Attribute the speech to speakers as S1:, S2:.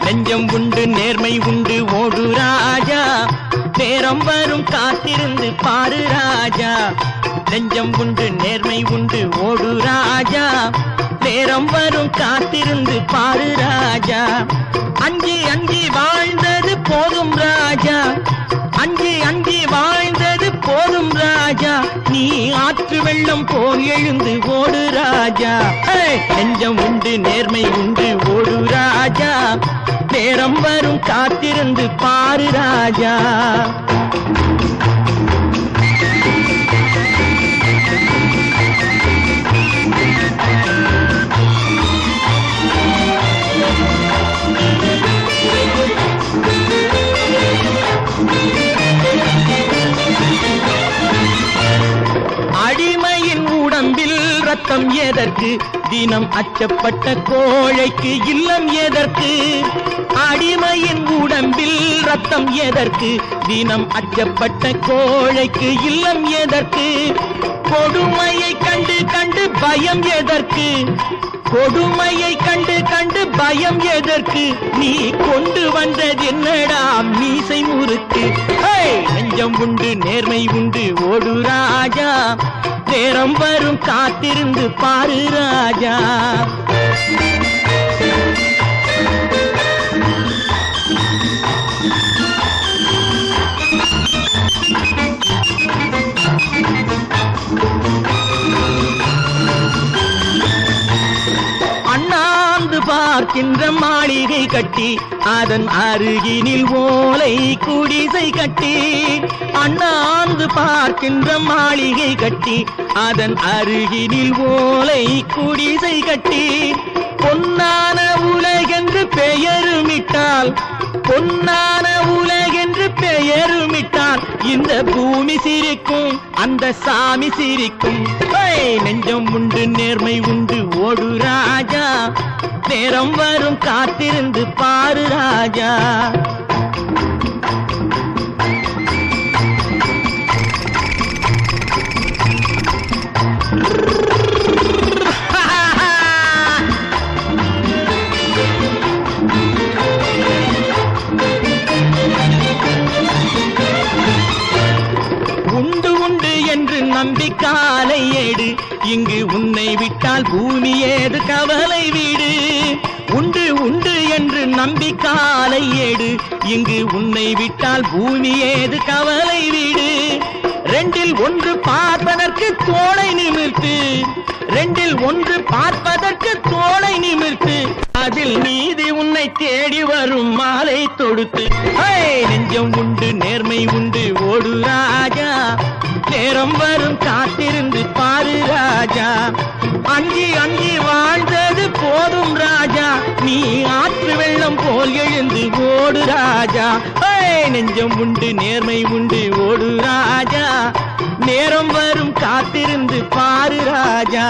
S1: நெஞ்சம் உண்டு நேர்மை உண்டு ஓடு ராஜா, நேரம் வரும் காத்திருந்து பாரு ராஜா. நெஞ்சம் உண்டு நேர்மை உண்டு ஓடு ராஜா, நேரம் வரும் காத்திருந்து பாரு ராஜா. அஞ்சி அஞ்சி வாழ்ந்தது போதும் ராஜா, அஞ்சி அஞ்சி வாழ்ந்தது போதும் ராஜா. நீ ஆற்று வெள்ளம் போல் எழுந்து ஓடு ராஜா. நெஞ்சம் உண்டு நேர்மை உண்டு ஓடு ராஜா, நேரம் வரும் காத்திருந்து பாரு ராஜா. அடிமையின் உடம்பில் ரத்தம் எதற்கு, தினம் அச்சப்பட்ட கோழைக்கு இல்லம் எதற்கு. அடிமையின் உடம்பில் ரத்தம் எதற்கு, தினம் அச்சப்பட்ட கோழைக்கு இல்லம் எதற்கு. கொடுமையை கண்டு கண்டு பயம் எதற்கு, கொடுமையை கண்டு கண்டு பயம் எதற்கு. நீ கொண்டு வந்தது என்னடா மீசை முறுக்கு. நெஞ்சம் உண்டு நேர்மை உண்டு ஓடு ராஜா, நேரம் வரும் காத்திருந்து பாரு ராஜா. அண்ணாந்து பார்க்கின்ற மாளிகை கட்டி, அதன் அருகினில் ஓலை குடிசை கட்டி. அண்ணாந்து பார்க்கின்ற மாளிகை கட்டி, அதன் அருகினில் ஓலை குடிசை கட்டி. பொன்னான உலகென்று பெயருமிட்டால், பொன்னான உலகென்று பெயருமிட்டால் இந்த பூமி சிரிக்கும், அந்த சாமி சிரிக்கும். நெஞ்சம் உண்டு நேர்மை உண்டு ஓடு ராஜா, நேரம் வரும் காத்திருந்து பாரு ராஜா. உண்டு உண்டு என்று நம்பி காலை ஏடு, இங்கு உன்னை விட்டால் பூமி ஏது கவலை வீடு. உண்டு உண்டு என்று நம்பி காலை ஏடு, இங்கு உன்னை விட்டால் பூமி ஏது கவலை வீடு. ரெண்டில் ஒன்று பார்ப்பதற்கு தோளை நிமிர்த்து, ரெண்டில் ஒன்று பார்ப்பதற்கு தோளை நிமிர்த்து. அதில் நீதி உன்னை தேடி வரும் மாலை தொடுத்து. நெஞ்சம் உண்டு நேர்மை உண்டு ஓடு ராஜா, நேரம் வரும் காத்திருந்து பாரு ராஜா. அஞ்சி அஞ்சி வாழ்ந்தது போதும் ராஜா, நீ ஆற்று வெள்ளம் போல் எழுந்து ஓடு ராஜா. நெஞ்சம் உண்டு நேர்மை உண்டு ஓடு ராஜா, நேரம் வரும் காத்திருந்து பாரு ராஜா.